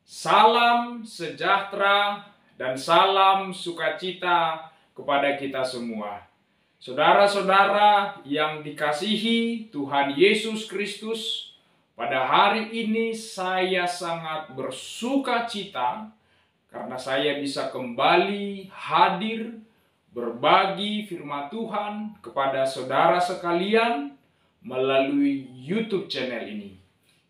Salam sejahtera dan salam sukacita kepada kita semua. Saudara-saudara yang dikasihi Tuhan Yesus Kristus, pada hari ini saya sangat bersukacita karena saya bisa kembali hadir berbagi firman Tuhan kepada saudara sekalian melalui YouTube channel ini.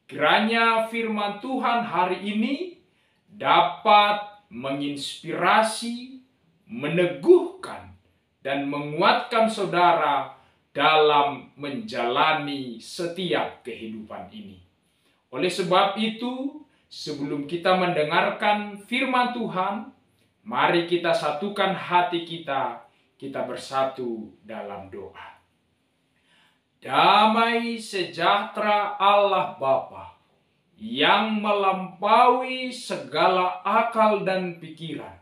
Kiranya firman Tuhan hari ini dapat menginspirasi, meneguhkan, dan menguatkan saudara dalam menjalani setiap kehidupan ini. Oleh sebab itu, sebelum kita mendengarkan firman Tuhan, mari kita satukan hati kita bersatu dalam doa. Damai sejahtera Allah Bapa yang melampaui segala akal dan pikiran,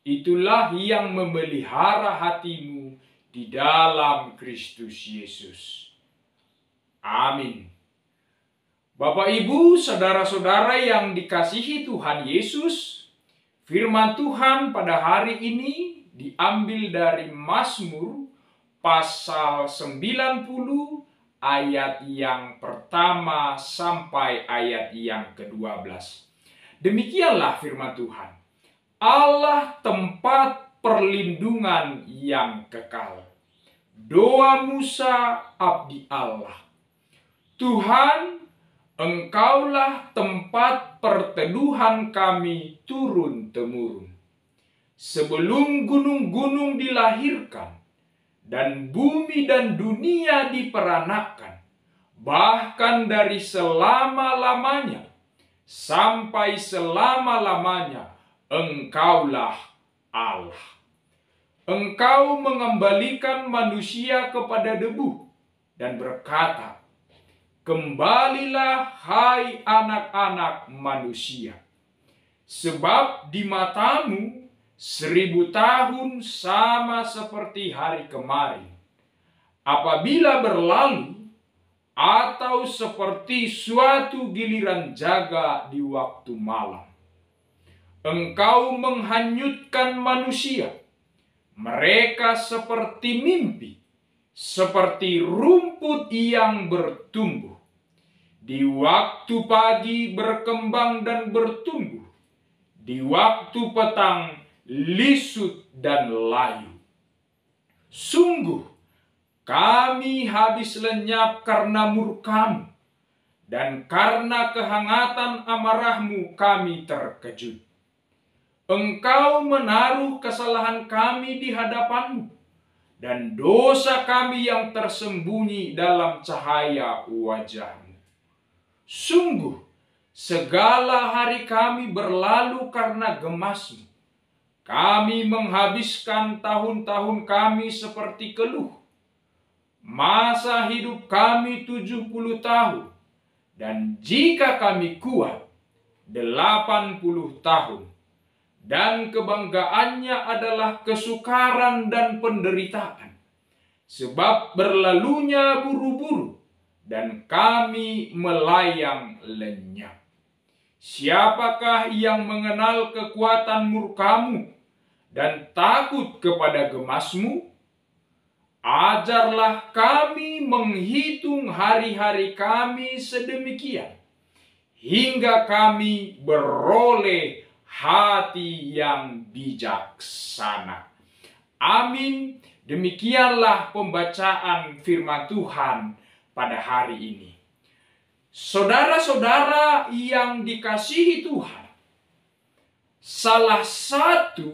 itulah yang memelihara hatimu di dalam Kristus Yesus. Amin. Bapak, Ibu, saudara-saudara yang dikasihi Tuhan Yesus, firman Tuhan pada hari ini diambil dari Mazmur pasal 90 ayat yang pertama sampai ayat yang ke-12. Demikianlah firman Tuhan. Allah tempat perlindungan yang kekal. Doa Musa abdi Allah. Tuhan, Engkaulah tempat perteduhan kami turun-temurun. Sebelum gunung-gunung dilahirkan, dan bumi dan dunia diperanakan, bahkan dari selama-lamanya sampai selama-lamanya, Engkaulah Allah. Engkau mengembalikan manusia kepada debu dan berkata, "Kembalilah hai anak-anak manusia, sebab di matamu 1000 tahun sama seperti hari kemarin, apabila berlalu, atau seperti suatu giliran jaga di waktu malam. Engkau menghanyutkan manusia, mereka seperti mimpi, seperti rumput yang bertumbuh. Di waktu pagi berkembang dan bertumbuh, di waktu petang lisut dan layu. Sungguh, kami habis lenyap karena murka-Mu, dan karena kehangatan amarah-Mu kami terkejut. Engkau menaruh kesalahan kami di hadapan-Mu, dan dosa kami yang tersembunyi dalam cahaya wajah-Mu. Sungguh, segala hari kami berlalu karena gemas-Mu. Kami menghabiskan tahun-tahun kami seperti keluh. Masa hidup kami 70 tahun. Dan jika kami kuat, 80 tahun. Dan kebanggaannya adalah kesukaran dan penderitaan. Sebab berlalunya buru-buru, dan kami melayang lenyap. Siapakah yang mengenal kekuatan murka-Mu dan takut kepada gemas-Mu? Ajarlah kami menghitung hari-hari kami sedemikian, hingga kami beroleh hati yang bijaksana. Amin. Demikianlah pembacaan firman Tuhan pada hari ini. Saudara-saudara yang dikasihi Tuhan, salah satu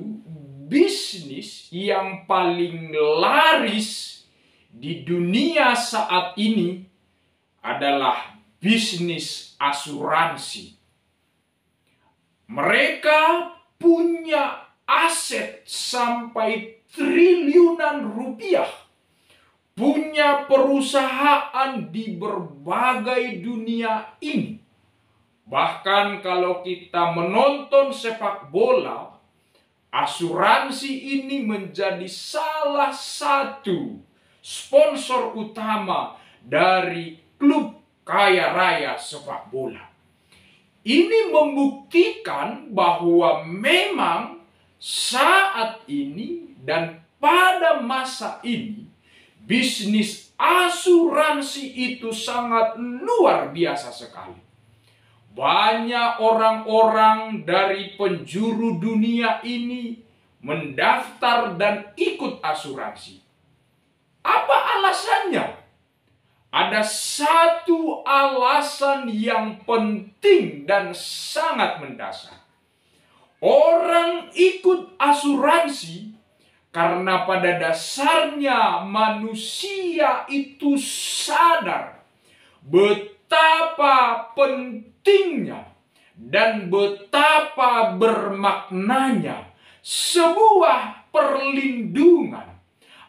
bisnis yang paling laris di dunia saat ini adalah bisnis asuransi. Mereka punya aset sampai triliunan rupiah, punya perusahaan di berbagai dunia ini. Bahkan kalau kita menonton sepak bola, asuransi ini menjadi salah satu sponsor utama dari klub kaya raya sepak bola. Ini membuktikan bahwa memang saat ini dan pada masa ini bisnis asuransi itu sangat luar biasa sekali. Banyak orang-orang dari penjuru dunia ini mendaftar dan ikut asuransi. Apa alasannya? Ada satu alasan yang penting dan sangat mendasar. Orang ikut asuransi karena pada dasarnya manusia itu sadar betapa pentingnya dan betapa bermaknanya sebuah perlindungan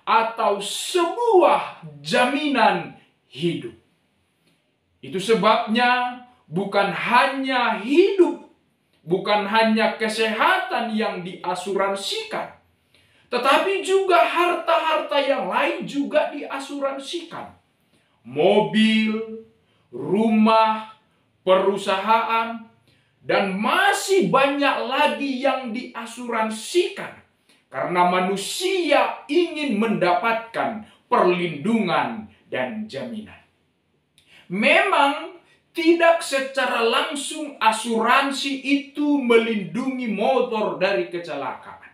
atau sebuah jaminan hidup. Itu sebabnya bukan hanya hidup, bukan hanya kesehatan yang diasuransikan, tetapi juga harta-harta yang lain juga diasuransikan. Mobil, rumah, perusahaan, dan masih banyak lagi yang diasuransikan karena manusia ingin mendapatkan perlindungan dan jaminan. Memang tidak secara langsung asuransi itu melindungi motor dari kecelakaan.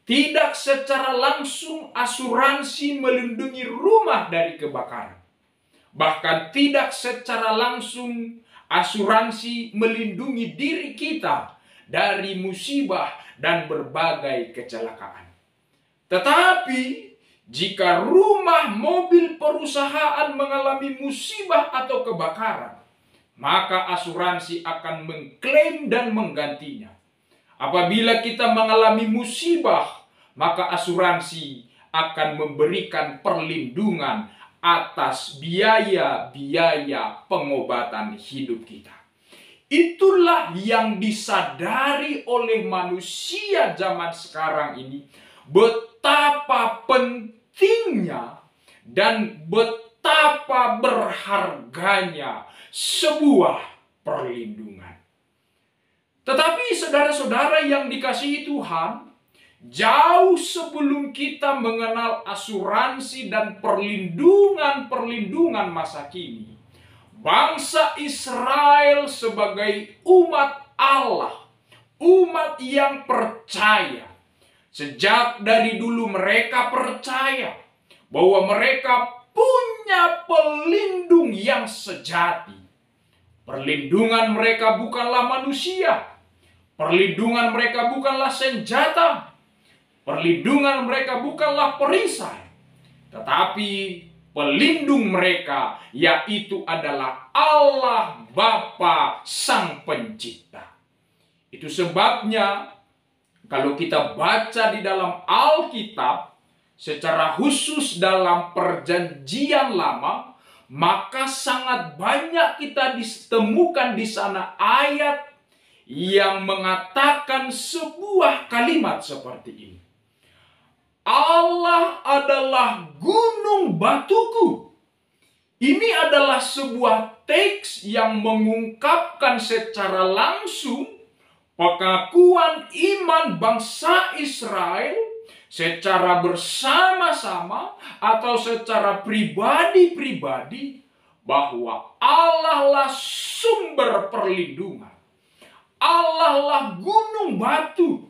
Tidak secara langsung asuransi melindungi rumah dari kebakaran. Bahkan tidak secara langsung asuransi melindungi diri kita dari musibah dan berbagai kecelakaan. Tetapi jika rumah, mobil, perusahaan mengalami musibah atau kebakaran, maka asuransi akan mengklaim dan menggantinya. Apabila kita mengalami musibah, maka asuransi akan memberikan perlindungan atas biaya-biaya pengobatan hidup kita. Itulah yang disadari oleh manusia zaman sekarang ini, betapa pentingnya dan betapa berharganya sebuah perlindungan. Tetapi saudara-saudara yang dikasihi Tuhan, jauh sebelum kita mengenal asuransi dan perlindungan masa kini, bangsa Israel sebagai umat Allah, umat yang percaya, sejak dari dulu mereka percaya bahwa mereka punya pelindung yang sejati. Perlindungan mereka bukanlah manusia. Perlindungan mereka bukanlah senjata. Perlindungan mereka bukanlah perisai. Tetapi pelindung mereka yaitu adalah Allah Bapa Sang Pencipta. Itu sebabnya kalau kita baca di dalam Alkitab, secara khusus dalam Perjanjian Lama, maka sangat banyak kita ditemukan di sana ayat yang mengatakan sebuah kalimat seperti ini. Allah adalah gunung batuku. Ini adalah sebuah teks yang mengungkapkan secara langsung pengakuan iman bangsa Israel secara bersama-sama atau secara pribadi-pribadi bahwa Allah lah sumber perlindungan. Allah lah gunung batu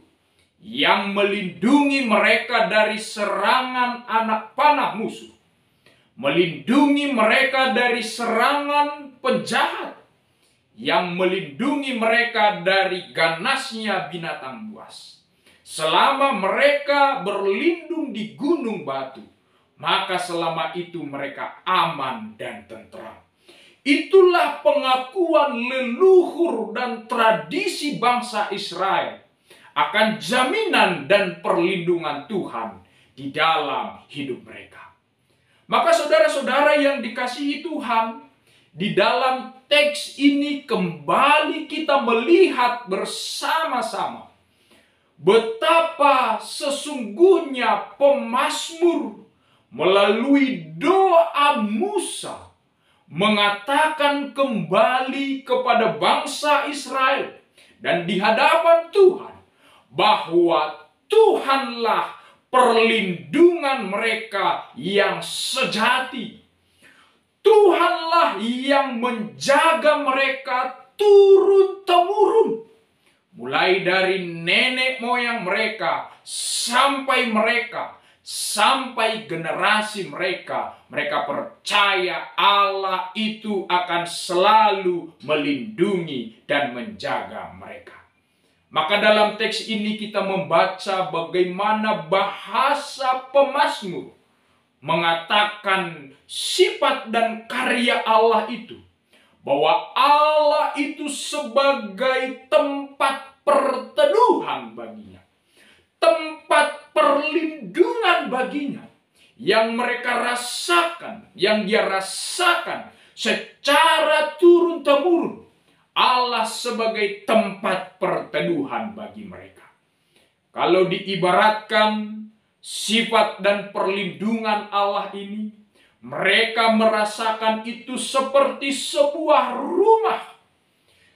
yang melindungi mereka dari serangan anak panah musuh. Melindungi mereka dari serangan penjahat. Yang melindungi mereka dari ganasnya binatang buas. Selama mereka berlindung di gunung batu, maka selama itu mereka aman dan tentram. Itulah pengakuan leluhur dan tradisi bangsa Israel akan jaminan dan perlindungan Tuhan di dalam hidup mereka. Maka saudara-saudara yang dikasihi Tuhan, di dalam teks ini kembali kita melihat bersama-sama betapa sesungguhnya pemazmur melalui doa Musa mengatakan kembali kepada bangsa Israel dan di hadapan Tuhan bahwa Tuhanlah perlindungan mereka yang sejati. Tuhanlah yang menjaga mereka turun-temurun. Mulai dari nenek moyang mereka sampai generasi mereka. Mereka percaya Allah itu akan selalu melindungi dan menjaga mereka. Maka dalam teks ini kita membaca bagaimana bahasa pemazmur mengatakan sifat dan karya Allah itu. Bahwa Allah itu sebagai tempat perteduhan baginya. Tempat perlindungan baginya. Yang mereka rasakan, yang dia rasakan secara turun-temurun. Allah sebagai tempat perteduhan bagi mereka. Kalau diibaratkan sifat dan perlindungan Allah ini, mereka merasakan itu seperti sebuah rumah.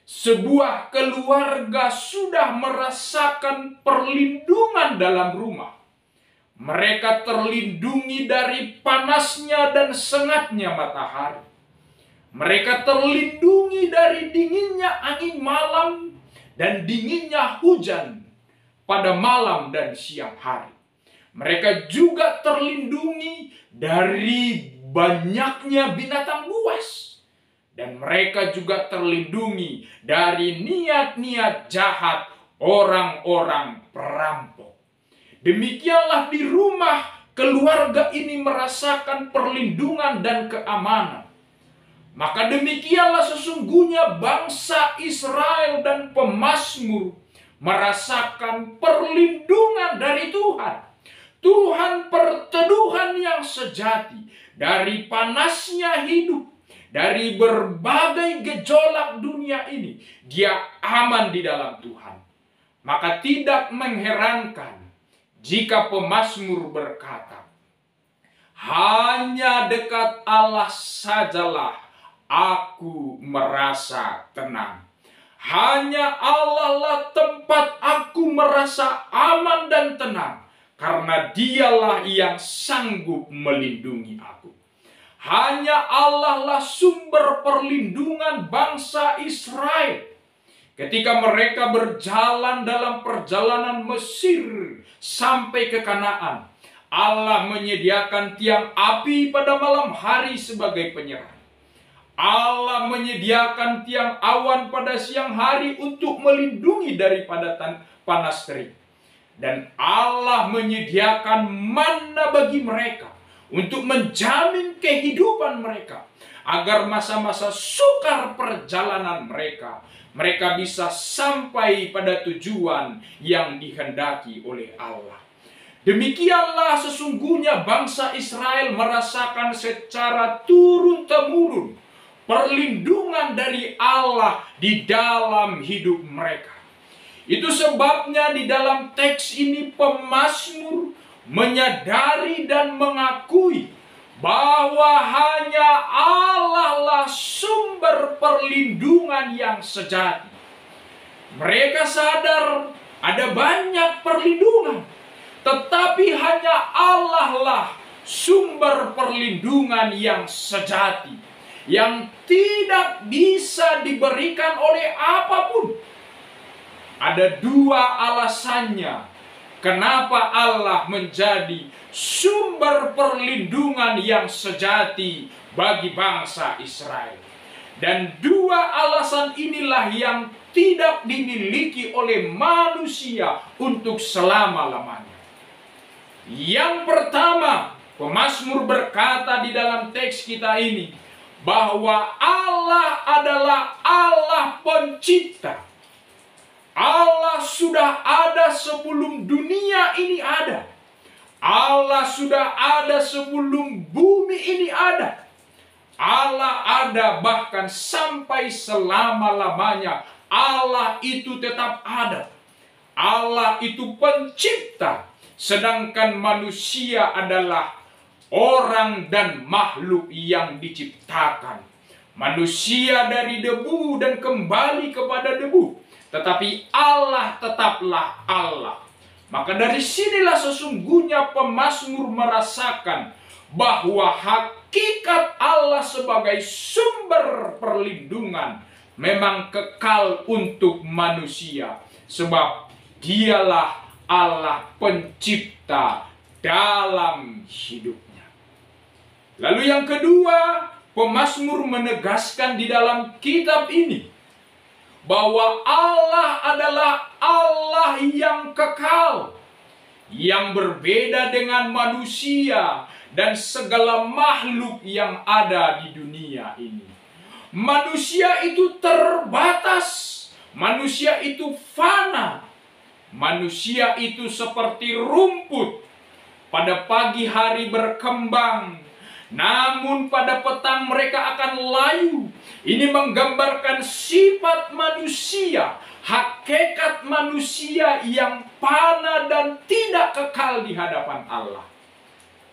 Sebuah keluarga sudah merasakan perlindungan dalam rumah. Mereka terlindungi dari panasnya dan sengatnya matahari. Mereka terlindungi dari dinginnya angin malam dan dinginnya hujan pada malam dan siang hari. Mereka juga terlindungi dari banyaknya binatang buas. Dan mereka juga terlindungi dari niat-niat jahat orang-orang perampok. Demikianlah di rumah keluarga ini merasakan perlindungan dan keamanan. Maka demikianlah sesungguhnya bangsa Israel dan pemazmur merasakan perlindungan dari Tuhan. Tuhan perteduhan yang sejati dari panasnya hidup, dari berbagai gejolak dunia ini. Dia aman di dalam Tuhan. Maka tidak mengherankan jika pemazmur berkata, hanya dekat Allah sajalah aku merasa tenang. Hanya Allah lah tempat aku merasa aman dan tenang. Karena dialah yang sanggup melindungi aku. Hanya Allah lah sumber perlindungan bangsa Israel. Ketika mereka berjalan dalam perjalanan Mesir sampai ke Kanaan, Allah menyediakan tiang api pada malam hari sebagai penyerang. Allah menyediakan tiang awan pada siang hari untuk melindungi daripada panas terik. Dan Allah menyediakan manna bagi mereka untuk menjamin kehidupan mereka. Agar masa-masa sukar perjalanan mereka bisa sampai pada tujuan yang dikehendaki oleh Allah. Demikianlah sesungguhnya bangsa Israel merasakan secara turun-temurun perlindungan dari Allah di dalam hidup mereka. Itu sebabnya di dalam teks ini pemazmur menyadari dan mengakui bahwa hanya Allah lah sumber perlindungan yang sejati. Mereka sadar ada banyak perlindungan, tetapi hanya Allah lah sumber perlindungan yang sejati, yang tidak bisa diberikan oleh apapun. Ada dua alasannya kenapa Allah menjadi sumber perlindungan yang sejati bagi bangsa Israel. Dan dua alasan inilah yang tidak dimiliki oleh manusia untuk selama-lamanya. Yang pertama, pemazmur berkata di dalam teks kita ini bahwa Allah adalah Allah pencipta. Allah sudah ada sebelum dunia ini ada. Allah sudah ada sebelum bumi ini ada. Allah ada bahkan sampai selama-lamanya. Allah itu tetap ada. Allah itu pencipta. Sedangkan manusia adalah orang dan makhluk yang diciptakan. Manusia dari debu dan kembali kepada debu, tetapi Allah tetaplah Allah. Maka dari sinilah sesungguhnya pemazmur merasakan bahwa hakikat Allah sebagai sumber perlindungan memang kekal untuk manusia, sebab dialah Allah pencipta dalam hidupnya. Lalu yang kedua, pemazmur menegaskan di dalam kitab ini bahwa Allah adalah Allah yang kekal, yang berbeda dengan manusia dan segala makhluk yang ada di dunia ini. Manusia itu terbatas, manusia itu fana, manusia itu seperti rumput, pada pagi hari berkembang, namun pada petang mereka akan layu. Ini menggambarkan sifat manusia, hakikat manusia yang fana dan tidak kekal di hadapan Allah.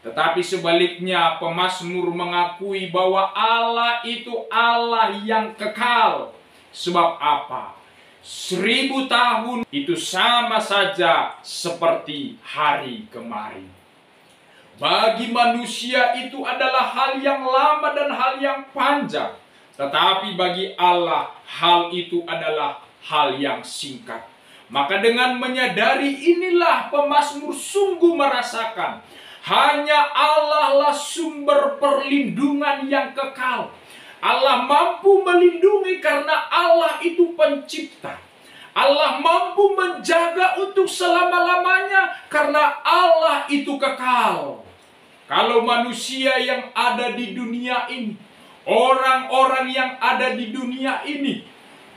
Tetapi sebaliknya, pemazmur mengakui bahwa Allah itu Allah yang kekal. Sebab apa? 1000 tahun itu sama saja seperti hari kemarin. Bagi manusia itu adalah hal yang lama dan hal yang panjang. Tetapi bagi Allah hal itu adalah hal yang singkat. Maka dengan menyadari inilah pemazmur sungguh merasakan hanya Allah lah sumber perlindungan yang kekal. Allah mampu melindungi karena Allah itu pencipta. Allah mampu menjaga untuk selama-lamanya karena Allah itu kekal. Kalau manusia yang ada di dunia ini, orang-orang yang ada di dunia ini,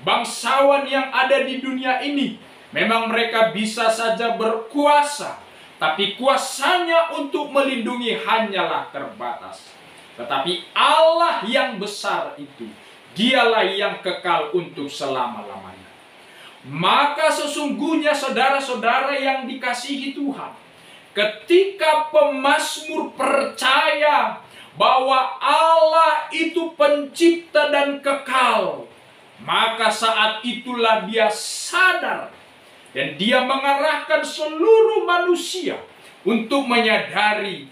bangsawan yang ada di dunia ini, memang mereka bisa saja berkuasa, tapi kuasanya untuk melindungi hanyalah terbatas. Tetapi Allah yang besar itu, dialah yang kekal untuk selama-lamanya. Maka sesungguhnya saudara-saudara yang dikasihi Tuhan, ketika pemazmur percaya bahwa Allah itu pencipta dan kekal, maka saat itulah dia sadar dan dia mengarahkan seluruh manusia untuk menyadari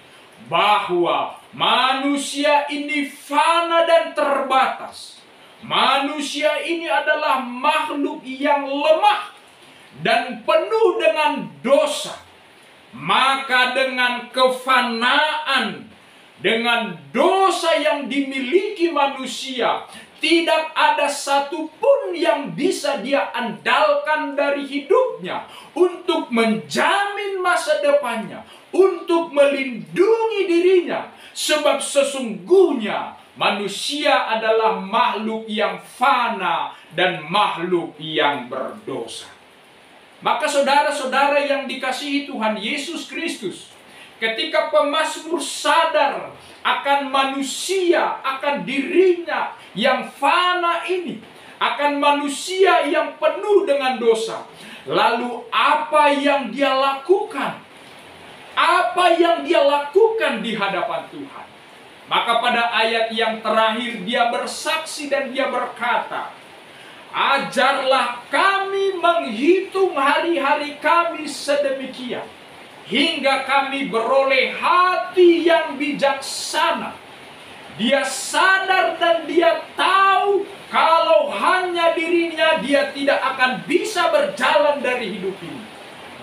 bahwa manusia ini fana dan terbatas. Manusia ini adalah makhluk yang lemah dan penuh dengan dosa. Maka dengan kefanaan, dengan dosa yang dimiliki manusia, tidak ada satupun yang bisa dia andalkan dari hidupnya untuk menjamin masa depannya, untuk melindungi dirinya. Sebab sesungguhnya manusia adalah makhluk yang fana dan makhluk yang berdosa. Maka saudara-saudara yang dikasihi Tuhan Yesus Kristus, ketika pemazmur sadar akan manusia, akan dirinya yang fana ini, akan manusia yang penuh dengan dosa, lalu apa yang dia lakukan? Apa yang dia lakukan di hadapan Tuhan? Maka pada ayat yang terakhir dia bersaksi dan dia berkata, ajarlah kami menghitung hari-hari kami sedemikian, hingga kami beroleh hati yang bijaksana. Dia sadar dan dia tahu kalau hanya dirinya dia tidak akan bisa berjalan dari hidup ini.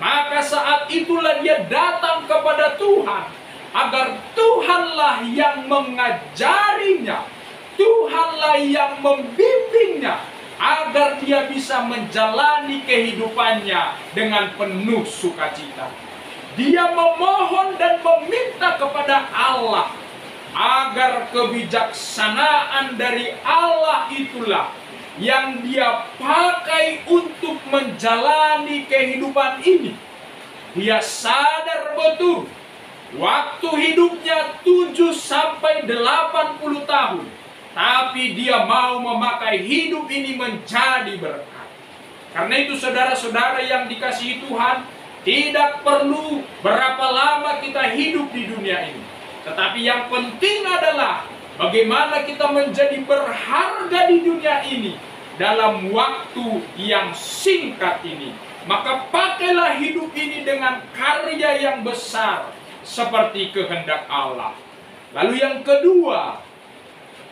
Maka saat itulah dia datang kepada Tuhan, agar Tuhanlah yang mengajarinya, Tuhanlah yang membimbingnya, agar dia bisa menjalani kehidupannya dengan penuh sukacita. Dia memohon dan meminta kepada Allah agar kebijaksanaan dari Allah itulah yang dia pakai untuk menjalani kehidupan ini. Dia sadar betul waktu hidupnya 7 sampai 80 tahun, tapi dia mau memakai hidup ini menjadi berkat. Karena itu saudara-saudara yang dikasihi Tuhan, tidak perlu berapa lama kita hidup di dunia ini, tetapi yang penting adalah bagaimana kita menjadi berharga di dunia ini dalam waktu yang singkat ini. Maka pakailah hidup ini dengan karya yang besar seperti kehendak Allah. Lalu yang kedua,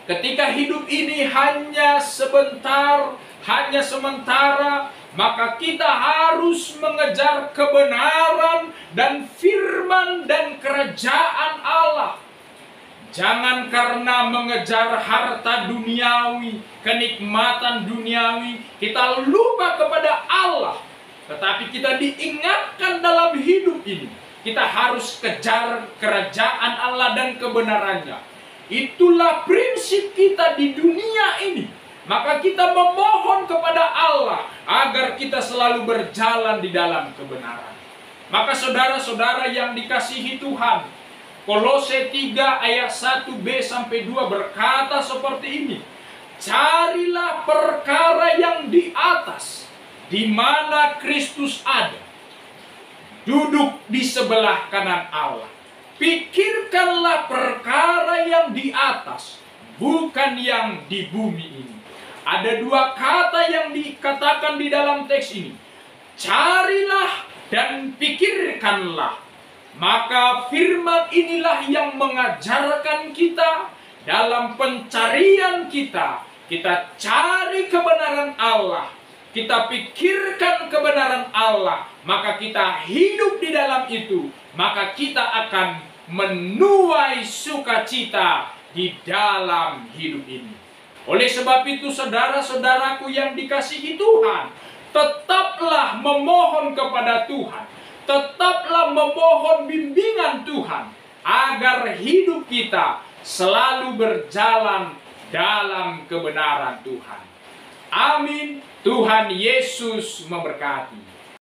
ketika hidup ini hanya sebentar, hanya sementara, maka kita harus mengejar kebenaran dan firman dan kerajaan Allah. Jangan karena mengejar harta duniawi, kenikmatan duniawi, kita lupa kepada Allah. Tetapi kita diingatkan dalam hidup ini, kita harus kejar kerajaan Allah dan kebenarannya. Itulah prinsip kita di dunia ini. Maka kita memohon kepada Allah agar kita selalu berjalan di dalam kebenaran. Maka saudara-saudara yang dikasihi Tuhan, Kolose 3 ayat 1b sampai 2 berkata seperti ini. Carilah perkara yang di atas, di mana Kristus ada, duduk di sebelah kanan Allah. Pikirkanlah perkara yang di atas, bukan yang di bumi ini. Ada dua kata yang dikatakan di dalam teks ini. Carilah dan pikirkanlah. Maka firman inilah yang mengajarkan kita dalam pencarian kita. Kita cari kebenaran Allah. Kita pikirkan kebenaran Allah. Maka kita hidup di dalam itu. Maka kita akan menuai sukacita di dalam hidup ini. Oleh sebab itu saudara-saudaraku yang dikasihi Tuhan, tetaplah memohon kepada Tuhan. Tetaplah memohon bimbingan Tuhan. Agar hidup kita selalu berjalan dalam kebenaran Tuhan. Amin. Tuhan Yesus memberkati.